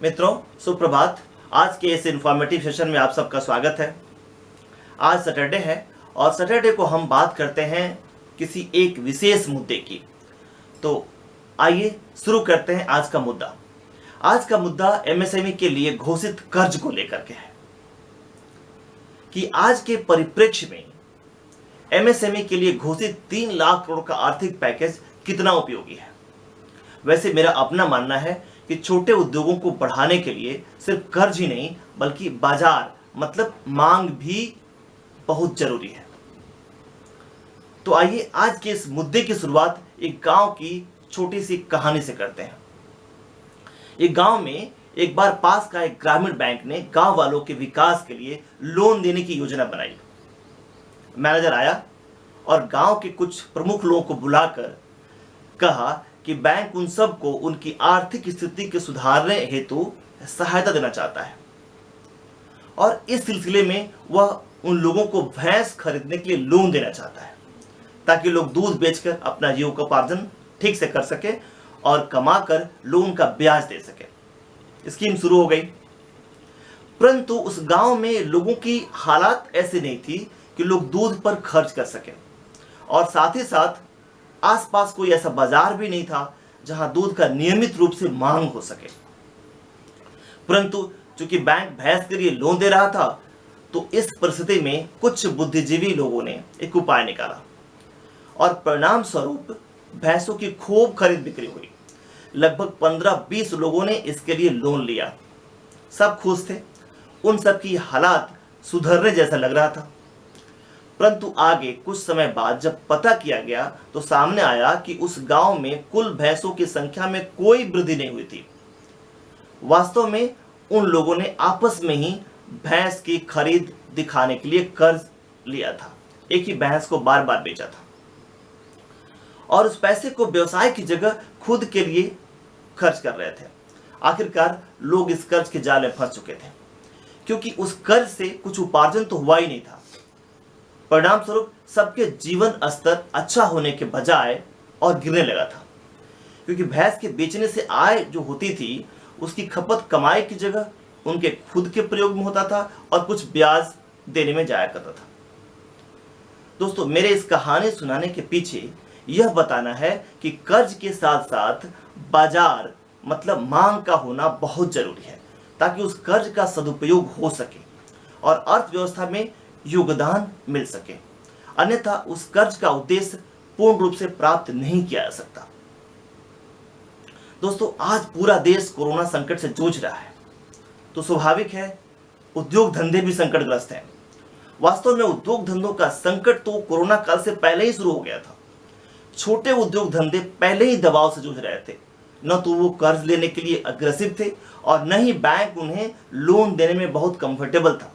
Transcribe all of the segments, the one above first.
मित्रों, सुप्रभात। आज के इस इंफॉर्मेटिव सेशन में आप सबका स्वागत है। आज सैटरडे है और सैटरडे को हम बात करते हैं किसी एक विशेष मुद्दे की। तो आइए शुरू करते हैं आज का मुद्दा। आज का मुद्दा एमएसएमई के लिए घोषित कर्ज को लेकर के है कि आज के परिप्रेक्ष्य में एमएसएमई के लिए घोषित 3 लाख करोड़ का आर्थिक पैकेज कितना उपयोगी है। वैसे मेरा अपना मानना है कि छोटे उद्योगों को बढ़ाने के लिए सिर्फ कर्ज ही नहीं बल्कि बाजार मतलब मांग भी बहुत जरूरी है। तो आइए आज के इस मुद्दे की शुरुआत एक गांव की छोटी सी कहानी से करते हैं। एक गांव में एक बार पास का एक ग्रामीण बैंक ने गांव वालों के विकास के लिए लोन देने की योजना बनाई। मैनेजर आया और गांव के कुछ प्रमुख लोगों को बुलाकर कहा कि बैंक उन सबको उनकी आर्थिक स्थिति के सुधारने हेतु सहायता देना चाहता है और इस सिलसिले में वह उन लोगों को भैंस खरीदने के लिए लोन देना चाहता है ताकि लोग दूध बेचकर अपना जीविकोपार्जन ठीक से कर सके और कमाकर लोन का ब्याज दे सके। स्कीम शुरू हो गई, परंतु उस गांव में लोगों की हालात ऐसी नहीं थी कि लोग दूध पर खर्च कर सके और साथ ही साथ आसपास कोई ऐसा बाजार भी नहीं था जहां दूध का नियमित रूप से मांग हो सके। परंतु चूंकि बैंक भैंस के लिए लोन दे रहा था तो इस परिस्थिति में कुछ बुद्धिजीवी लोगों ने एक उपाय निकाला और परिणाम स्वरूप भैंसों की खूब खरीद बिक्री हुई। लगभग 15-20 लोगों ने इसके लिए लोन लिया। सब खुश थे, उन सब की हालात सुधरने जैसा लग रहा था। परंतु आगे कुछ समय बाद जब पता किया गया तो सामने आया कि उस गांव में कुल भैंसों की संख्या में कोई वृद्धि नहीं हुई थी। वास्तव में उन लोगों ने आपस में ही भैंस की खरीद दिखाने के लिए कर्ज लिया था। एक ही भैंस को बार बार बेचा था और उस पैसे को व्यवसाय की जगह खुद के लिए खर्च कर रहे थे। आखिरकार लोग इस कर्ज के जाल में फंस चुके थे क्योंकि उस कर्ज से कुछ उपार्जन तो हुआ ही नहीं था। परिणाम स्वरूप सबके जीवन स्तर अच्छा होने के बजाय और गिरने लगा था क्योंकि भैंस के बेचने से आय जो होती थी उसकी खपत कमाई की जगह उनके खुद के प्रयोग में होता था और कुछ ब्याज देने में जाया करता था। दोस्तों, मेरे इस कहानी सुनाने के पीछे यह बताना है कि कर्ज के साथ साथ बाजार मतलब मांग का होना बहुत जरूरी है ताकि उस कर्ज का सदुपयोग हो सके और अर्थव्यवस्था में योगदान मिल सके। अन्यथा उस कर्ज का उद्देश्य पूर्ण रूप से प्राप्त नहीं किया जा सकता। दोस्तों, आज पूरा देश कोरोना संकट से जूझ रहा है तो स्वाभाविक है उद्योग धंधे भी संकटग्रस्त हैं। वास्तव में उद्योग धंधों का संकट तो कोरोना काल से पहले ही शुरू हो गया था। छोटे उद्योग धंधे पहले ही दबाव से जूझ रहे थे। न तो वो कर्ज लेने के लिए अग्रेसिव थे और न ही बैंक उन्हें लोन देने में बहुत कंफर्टेबल था।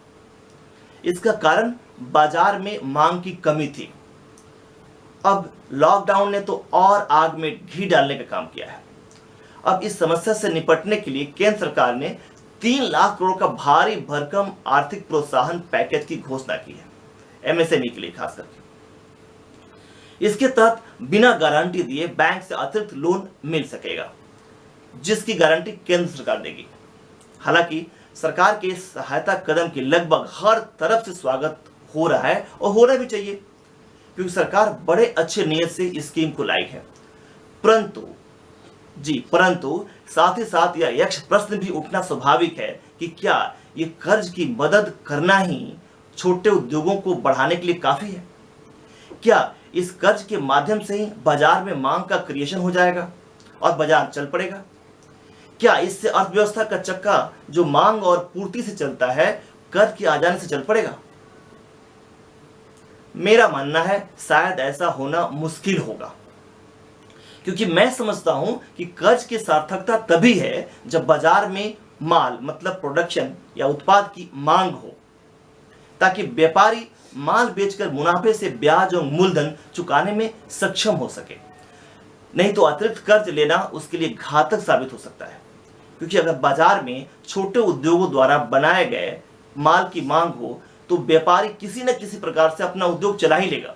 इसका कारण बाजार में मांग की कमी थी। अब लॉकडाउन ने तो और आग में घी डालने का काम किया है। अब इस समस्या से निपटने के लिए केंद्र सरकार ने 3 लाख करोड़ का भारी भरकम आर्थिक प्रोत्साहन पैकेज की घोषणा की है, एमएसएमई के लिए खास करके। इसके तहत बिना गारंटी दिए बैंक से अतिरिक्त लोन मिल सकेगा जिसकी गारंटी केंद्र सरकार देगी। हालांकि सरकार के इस सहायता कदम की लगभग हर तरफ से स्वागत हो रहा है और होना भी चाहिए क्योंकि सरकार बड़े अच्छे नियत से इस स्कीम को लाई है। परंतु साथ ही साथ यह यक्ष प्रश्न भी उठना स्वाभाविक है कि क्या ये कर्ज की मदद करना ही छोटे उद्योगों को बढ़ाने के लिए काफी है? क्या इस कर्ज के माध्यम से ही बाजार में मांग का क्रिएशन हो जाएगा और बाजार चल पड़ेगा? क्या इससे अर्थव्यवस्था का चक्का जो मांग और पूर्ति से चलता है कर्ज के आ जाने से चल पड़ेगा? मेरा मानना है शायद ऐसा होना मुश्किल होगा क्योंकि मैं समझता हूं कि कर्ज की सार्थकता तभी है जब बाजार में माल मतलब प्रोडक्शन या उत्पाद की मांग हो ताकि व्यापारी माल बेचकर मुनाफे से ब्याज और मूलधन चुकाने में सक्षम हो सके। नहीं तो अतिरिक्त कर्ज लेना उसके लिए घातक साबित हो सकता है क्योंकि अगर बाजार में छोटे उद्योगों द्वारा बनाए गए माल की मांग हो तो व्यापारी किसी न किसी प्रकार से अपना उद्योग चला ही लेगा,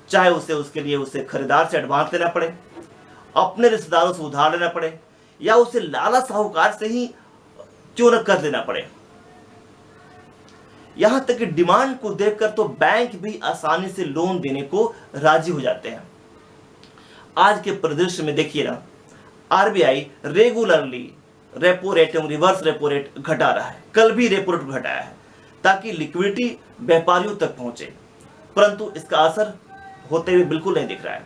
चाहे उसके लिए खरीदार से एडवांस लेना पड़े, अपने रिश्तेदारों से उधार लेना पड़े या उसे लाला साहूकार से ही क्यों न कर्ज लेना पड़े। यहां तक कि डिमांड को देखकर तो बैंक भी आसानी से लोन देने को राजी हो जाते हैं। आज के परिदृश्य में देखिए ना, आरबीआई रेगुलरली रेपो रेट एवं रिवर्स रेपो रेट घटा रहा है। कल भी रेपो रेट घटाया है ताकि लिक्विडिटी व्यापारियों तक पहुंचे, परंतु इसका असर होते हुए बिल्कुल नहीं दिख रहा है।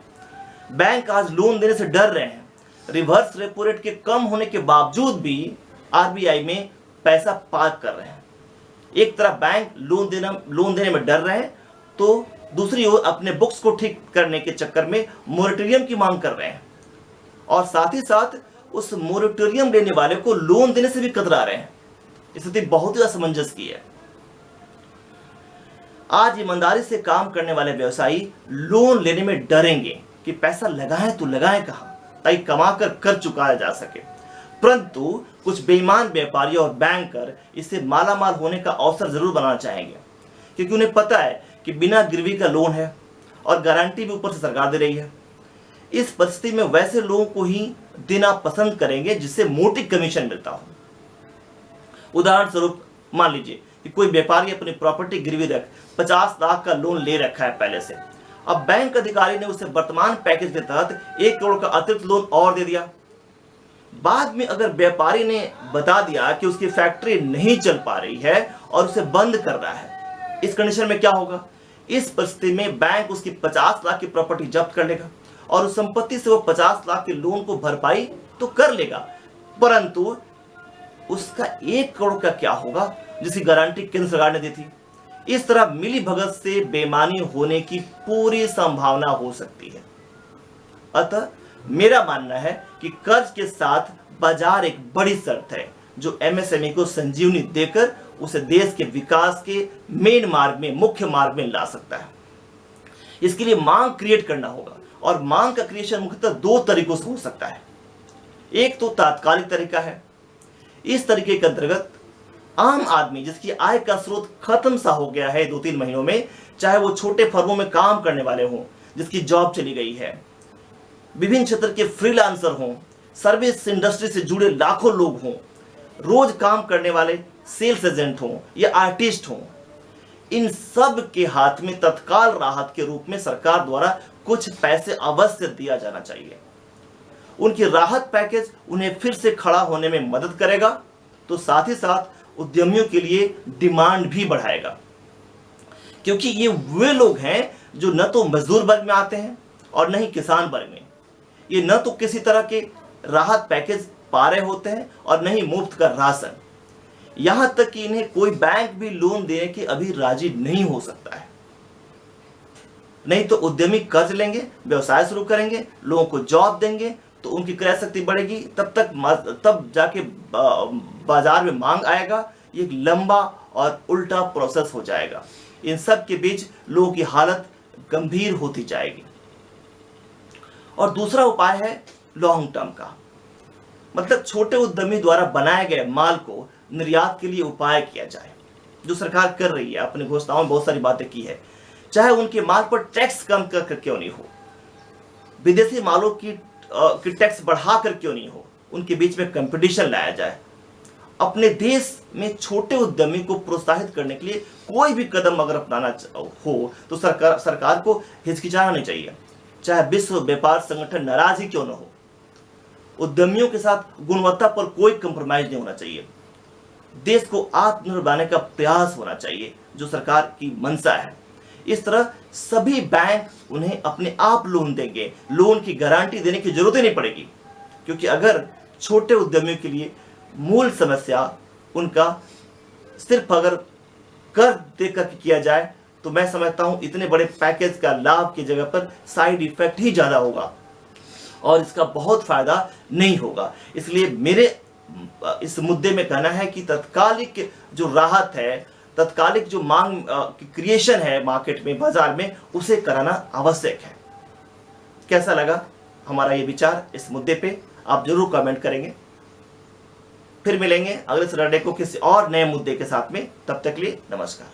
बैंक आज लोन देने से डर रहे हैं। रिवर्स रेपो रेट के कम होने के बावजूद भी आरबीआई में पैसा पार्क कर रहे हैं। एक तरफ बैंक लोन देने में डर रहे हैं, तो दूसरी ओर अपने बुक्स को ठीक करने के चक्कर में मोरेटोरियम की मांग कर रहे हैं, और साथ ही साथ उस मोरेटोरियम लेने वाले को लोन देने से भी कतरा रहे हैं। स्थिति बहुत ही असमंजस की है। आज ईमानदारी से काम करने वाले व्यवसायी लोन लेने में डरेंगे कि पैसा लगाएं तो लगाएं कहां, ताकि कमाकर कर चुकाया जा सके। परंतु कुछ बेईमान व्यापारी और बैंकर इसे मालामाल होने का अवसर जरूर बनाना चाहेंगे, क्योंकि उन्हें पता है कि बिना गिरवी का लोन है और गारंटी भी ऊपर से सरकार दे रही है। इस परिस्थिति में वैसे लोगों को ही देना पसंद करेंगे जिससे मोटी कमीशन मिलता हो। उदाहरण स्वरूप मान लीजिए कि कोई व्यापारी अपनी प्रॉपर्टी गिरवी रख 50 लाख का लोन ले रखा है पहले से। अब बैंक अधिकारी ने उसे वर्तमान पैकेज के तहत 1 करोड़ का अतिरिक्त लोन और दे दिया। बाद में अगर व्यापारी ने बता दिया कि उसकी फैक्ट्री नहीं चल पा रही है और उसे बंद कर रहा है, इस कंडीशन में क्या होगा? इस परिस्थिति में बैंक उसकी 50 लाख की प्रॉपर्टी जब्त कर लेगा और उस संपत्ति से वो 50 लाख के लोन को भरपाई तो कर लेगा, परंतु उसका 1 करोड़ का क्या होगा जिसकी गारंटी केंद्र सरकार ने दी थी। इस तरह मिली भगत से बेईमानी होने की पूरी संभावना हो सकती है। अतः मेरा मानना है कि कर्ज के साथ बाजार एक बड़ी शर्त है जो एमएसएमई को संजीवनी देकर उसे देश के विकास के मेन मार्ग में, मुख्य मार्ग में ला सकता है। इसके लिए मांग क्रिएट करना होगा, और मांग का क्रिएशन मुख्यतः 2 तरीकों से हो सकता है। एक तो तात्कालिक तरीका है। इस तरीके के अंतर्गत आम आदमी जिसकी आय का स्रोत खत्म सा हो गया है 2-3 महीनों में, चाहे वो छोटे फर्मों में काम करने वाले हों जिसकी जॉब चली गई है, विभिन्न क्षेत्र के फ्रीलांसर हों, सर्विस इंडस्ट्री से जुड़े लाखों लोग हों, रोज काम करने वाले सेल्स एजेंट हों या आर्टिस्ट हों, इन सब के हाथ में तत्काल राहत के रूप में सरकार द्वारा कुछ पैसे अवश्य दिया जाना चाहिए। उनकी राहत पैकेज उन्हें फिर से खड़ा होने में मदद करेगा, तो साथ ही साथ उद्यमियों के लिए डिमांड भी बढ़ाएगा, क्योंकि ये वे लोग हैं जो न तो मजदूर वर्ग में आते हैं और न ही किसान वर्ग में। ये न तो किसी तरह के राहत पैकेज पा रहे होते हैं और न ही मुफ्त का राशन। यहां तक कि इन्हें कोई बैंक भी लोन देने के अभी राजी नहीं हो सकता है। नहीं तो उद्यमी कर्ज लेंगे, व्यवसाय शुरू करेंगे, लोगों को जॉब देंगे, तो उनकी क्रय शक्ति बढ़ेगी, तब जाके बाजार में मांग आएगा। ये एक लंबा और उल्टा प्रोसेस हो जाएगा। इन सब के बीच लोगों की हालत गंभीर होती जाएगी। और दूसरा उपाय है लॉन्ग टर्म का, मतलब छोटे उद्यमी द्वारा बनाए गए माल को निर्यात के लिए उपाय किया जाए, जो सरकार कर रही है। अपनी घोषणाओं में बहुत सारी बातें की है। चाहे उनके माल पर टैक्स कम कर क्यों नहीं हो, विदेशी मालों की टैक्स बढ़ा कर क्यों नहीं हो, उनके बीच में कंपटीशन लाया जाए। अपने देश में छोटे उद्यमी को प्रोत्साहित करने के लिए कोई भी कदम अगर अपनाना हो तो सरकार को हिचकिचाना नहीं चाहिए, चाहे विश्व व्यापार संगठन नाराज ही क्यों न हो। उद्यमियों के साथ गुणवत्ता पर कोई कंप्रोमाइज नहीं होना चाहिए। देश को आत्मनिर्भर बनाने का प्रयास होना चाहिए, जो सरकार की मंशा है। इस तरह सभी बैंक उन्हें अपने आप लोन देंगे, लोन की गारंटी देने की जरूरत ही नहीं पड़ेगी, क्योंकि अगर छोटे उद्यमियों के लिए मूल समस्या उनका सिर्फ अगर कर्ज देकर किया जाए, तो मैं समझता हूं इतने बड़े पैकेज का लाभ की जगह पर साइड इफेक्ट ही ज्यादा होगा और इसका बहुत फायदा नहीं होगा। इसलिए मेरे इस मुद्दे में कहना है कि तत्कालिक जो राहत है, तत्कालिक जो मांग क्रिएशन है मार्केट में, बाजार में, उसे कराना आवश्यक है। कैसा लगा हमारा ये विचार इस मुद्दे पे, आप जरूर कमेंट करेंगे। फिर मिलेंगे अगले सैटरडे को किसी और नए मुद्दे के साथ में। तब तक के लिए नमस्कार।